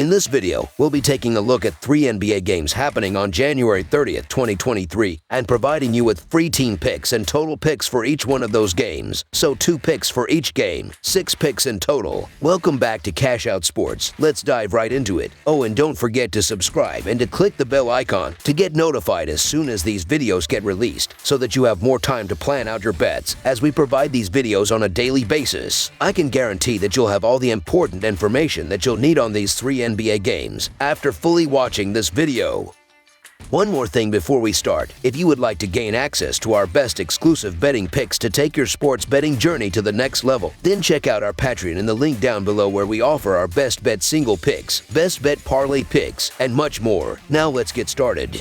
In this video, we'll be taking a look at 3 NBA games happening on January 30th, 2023, and providing you with free team picks and total picks for each one of those games. So 2 picks for each game, 6 picks in total. Welcome back to Cash Out Sports. Let's dive right into it. Oh, and don't forget to subscribe and to click the bell icon to get notified as soon as these videos get released, so that you have more time to plan out your bets as we provide these videos on a daily basis. I can guarantee that you'll have all the important information that you'll need on these 3 NBA games after fully watching this video. One more thing before we start. If you would like to gain access to our best exclusive betting picks to take your sports betting journey to the next level, then check out our Patreon in the link down below, where we offer our best bet single picks, best bet parlay picks, and much more. Now let's get started.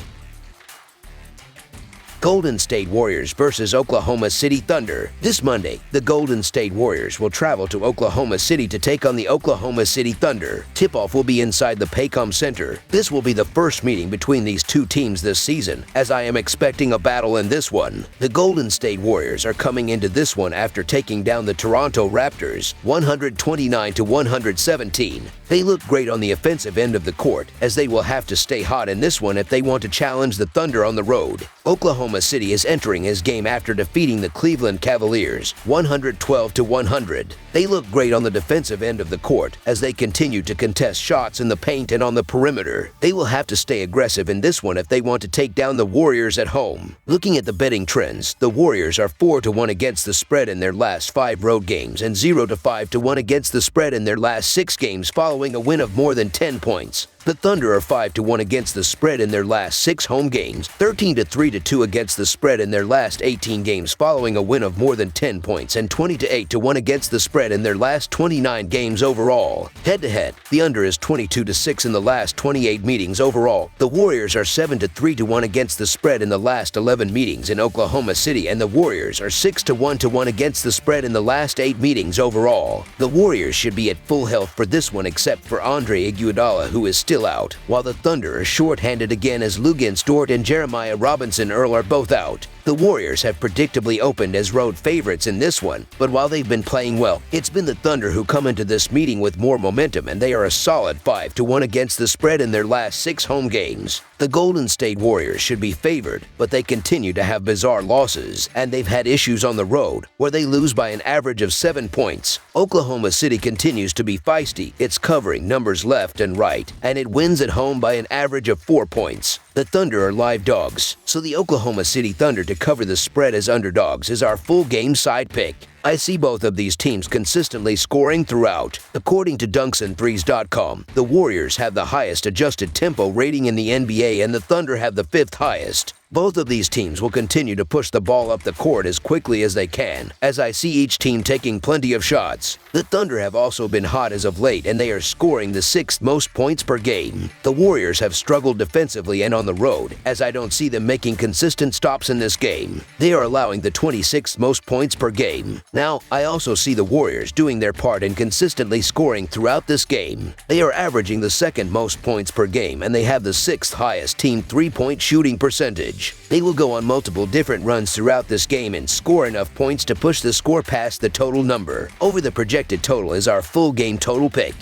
Golden State Warriors versus Oklahoma City Thunder. This Monday, the Golden State Warriors will travel to Oklahoma City to take on the Oklahoma City Thunder. Tip-off will be inside the Paycom Center. This will be the first meeting between these two teams this season, as I am expecting a battle in this one. The Golden State Warriors are coming into this one after taking down the Toronto Raptors 129-117. They look great on the offensive end of the court, as they will have to stay hot in this one if they want to challenge the Thunder on the road. Oklahoma City is entering his game after defeating the Cleveland Cavaliers 112-100. They look great on the defensive end of the court as they continue to contest shots in the paint and on the perimeter. They will have to stay aggressive in this one if they want to take down the Warriors at home. Looking at the betting trends, the Warriors are 4-1 against the spread in their last 5 road games and 0-5-1 against the spread in their last 6 games following a win of more than 10 points. The Thunder are 5-1 against the spread in their last 6 home games, 13-3-2 against the spread in their last 18 games following a win of more than 10 points, and 20-8-1 against the spread in their last 29 games overall. Head-to-head, the under is 22-6 in the last 28 meetings overall. The Warriors are 7-3-1 against the spread in the last 11 meetings in Oklahoma City, and the Warriors are 6-1 against the spread in the last 8 meetings overall. The Warriors should be at full health for this one except for Andre Iguodala, who is still out, while the Thunder are short-handed again as Luguentz Dort and Jeremiah Robinson Earl are both out. The Warriors have predictably opened as road favorites in this one, but while they've been playing well, it's been the Thunder who come into this meeting with more momentum, and they are a solid 5-1 against the spread in their last 6 home games. The Golden State Warriors should be favored, but they continue to have bizarre losses, and they've had issues on the road, where they lose by an average of 7 points. Oklahoma City continues to be feisty. It's covering numbers left and right, and it wins at home by an average of 4 points. The Thunder are live dogs, so the Oklahoma City Thunder to cover the spread as underdogs is our full game side pick. I see both of these teams consistently scoring throughout. According to dunksandthrees.com, the Warriors have the highest adjusted tempo rating in the NBA, and the Thunder have the 5th highest. Both of these teams will continue to push the ball up the court as quickly as they can, as I see each team taking plenty of shots. The Thunder have also been hot as of late, and they are scoring the 6th most points per game. The Warriors have struggled defensively and on the road, as I don't see them making consistent stops in this game. They are allowing the 26th most points per game. Now, I also see the Warriors doing their part in consistently scoring throughout this game. They are averaging the 2nd most points per game, and they have the 6th highest team 3-point shooting percentage. They will go on multiple different runs throughout this game and score enough points to push the score past the total number. Over the projected total is our full game total pick.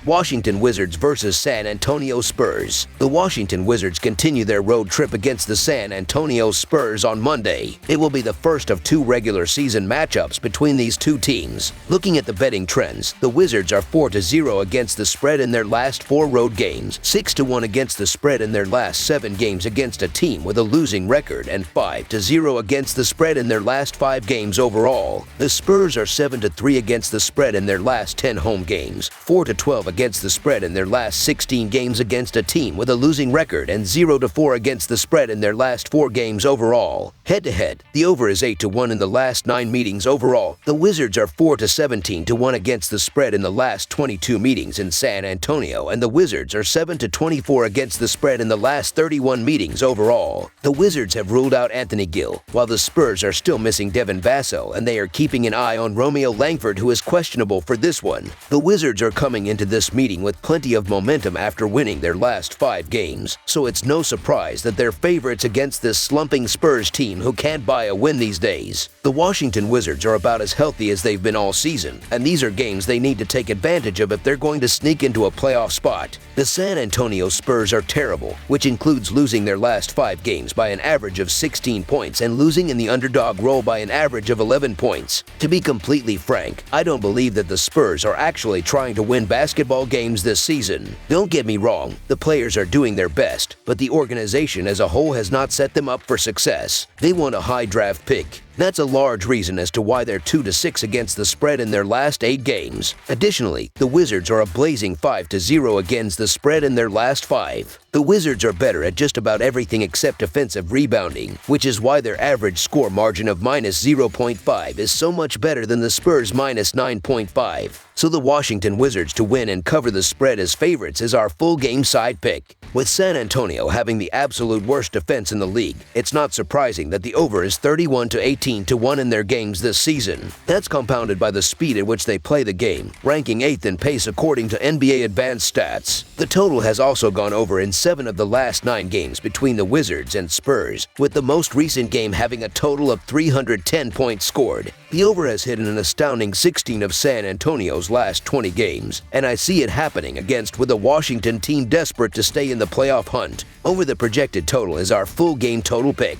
Washington Wizards versus San Antonio Spurs. The Washington Wizards continue their road trip against the San Antonio Spurs on Monday. It will be the first of 2 regular season matchups between these two teams. Looking at the betting trends, the Wizards are 4-0 against the spread in their last 4 road games, 6-1 against the spread in their last 7 games against a team with a losing record, and 5-0 against the spread in their last 5 games overall. The Spurs are 7-3 against the spread in their last 10 home games, 4-12 against the spread in their last 16 games against a team with a losing record, and 0-4 against the spread in their last 4 games overall. Head-to-head, the over is 8-1 in the last 9 meetings overall. The Wizards are 4-17-1 against the spread in the last 22 meetings in San Antonio, and the Wizards are 7-24 against the spread in the last 31 meetings overall. The Wizards have ruled out Anthony Gill, while the Spurs are still missing Devin Vassell, and they are keeping an eye on Romeo Langford, who is questionable for this one. The Wizards are coming into this this meeting with plenty of momentum after winning their last 5 games, so it's no surprise that they're favorites against this slumping Spurs team who can't buy a win these days. The Washington Wizards are about as healthy as they've been all season, and these are games they need to take advantage of if they're going to sneak into a playoff spot. The San Antonio Spurs are terrible, which includes losing their last 5 games by an average of 16 points and losing in the underdog role by an average of 11 points. To be completely frank, I don't believe that the Spurs are actually trying to win basketball games this season. Don't get me wrong, the players are doing their best, but the organization as a whole has not set them up for success. They want a high draft pick. That's a large reason as to why they're 2-6 against the spread in their last 8 games. Additionally, the Wizards are a blazing 5-0 against the spread in their last 5. The Wizards are better at just about everything except offensive rebounding, which is why their average score margin of -0.5 is so much better than the Spurs' -9.5. So the Washington Wizards to win and cover the spread as favorites is our full game side pick. With San Antonio having the absolute worst defense in the league, it's not surprising that the over is 31-18-1 in their games this season. That's compounded by the speed at which they play the game, ranking 8th in pace according to NBA Advanced Stats. The total has also gone over in 7 of the last 9 games between the Wizards and Spurs, with the most recent game having a total of 310 points scored. The over has hit an astounding 16 of San Antonio's last 20 games, and I see it happening with a Washington team desperate to stay in the playoff hunt. Over the projected total is our full game total pick.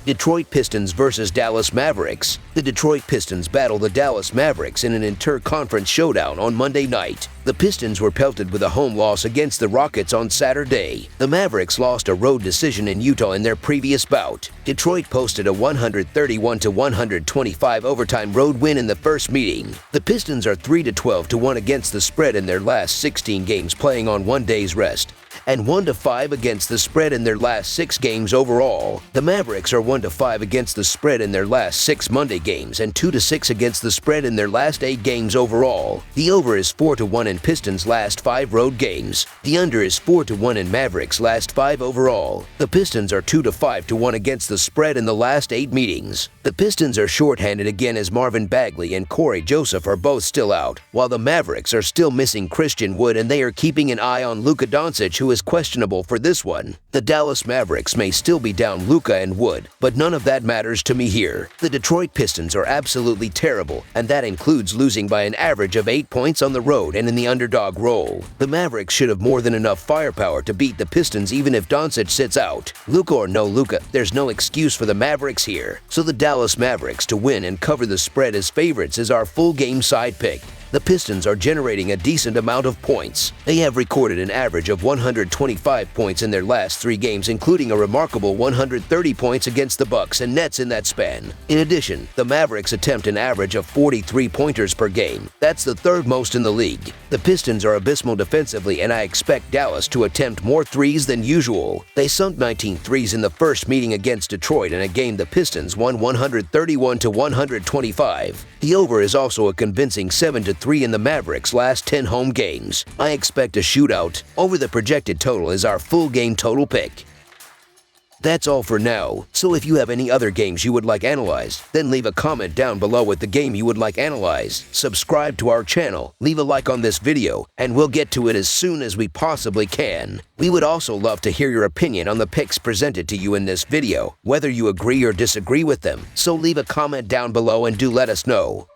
Detroit Pistons versus Dallas Mavericks. The Detroit Pistons battle the Dallas Mavericks in an inter-conference showdown on Monday night. The Pistons were pelted with a home loss against the Rockets on Saturday. The Mavericks lost a road decision in Utah in their previous bout. Detroit posted a 131-125 overtime road win in the first meeting. The Pistons are 3-12-1 against the spread in their last 16 games playing on 1 day's rest, and 1-5 against the spread in their last 6 games overall. The Mavericks are 1-5 against the spread in their last 6 Monday games and 2-6 against the spread in their last 8 games overall. The over is 4-1 in Pistons' last 5 road games. The under is 4-1 in Mavericks' last 5 overall. The Pistons are 2-5-1 against the spread in the last 8 meetings. The Pistons are shorthanded again as Marvin Bagley and Corey Joseph are both still out, while the Mavericks are still missing Christian Wood and they are keeping an eye on Luka Doncic, who is questionable for this one. The Dallas Mavericks may still be down Luka and Wood, but none of that matters to me here. The Detroit Pistons are absolutely terrible, and that includes losing by an average of 8 points on the road and in the underdog role. The Mavericks should have more than enough firepower to beat the Pistons even if Doncic sits out. Luka or no Luka, there's no excuse for the Mavericks here. So the Dallas Mavericks to win and cover the spread as favorites is our full game side pick. The Pistons are generating a decent amount of points. They have recorded an average of 125 points in their last 3 games, including a remarkable 130 points against the Bucks and Nets in that span. In addition, the Mavericks attempt an average of 43 pointers per game. That's the 3rd most in the league. The Pistons are abysmal defensively, and I expect Dallas to attempt more threes than usual. They sunk 19 threes in the first meeting against Detroit in a game the Pistons won 131-125. The over is also a convincing 7-3 in the Mavericks' last 10 home games. I expect a shootout. Over the projected total is our full game total pick. That's all for now, so if you have any other games you would like analyzed, then leave a comment down below with the game you would like analyzed. Subscribe to our channel, leave a like on this video, and we'll get to it as soon as we possibly can. We would also love to hear your opinion on the picks presented to you in this video, whether you agree or disagree with them, so leave a comment down below and do let us know.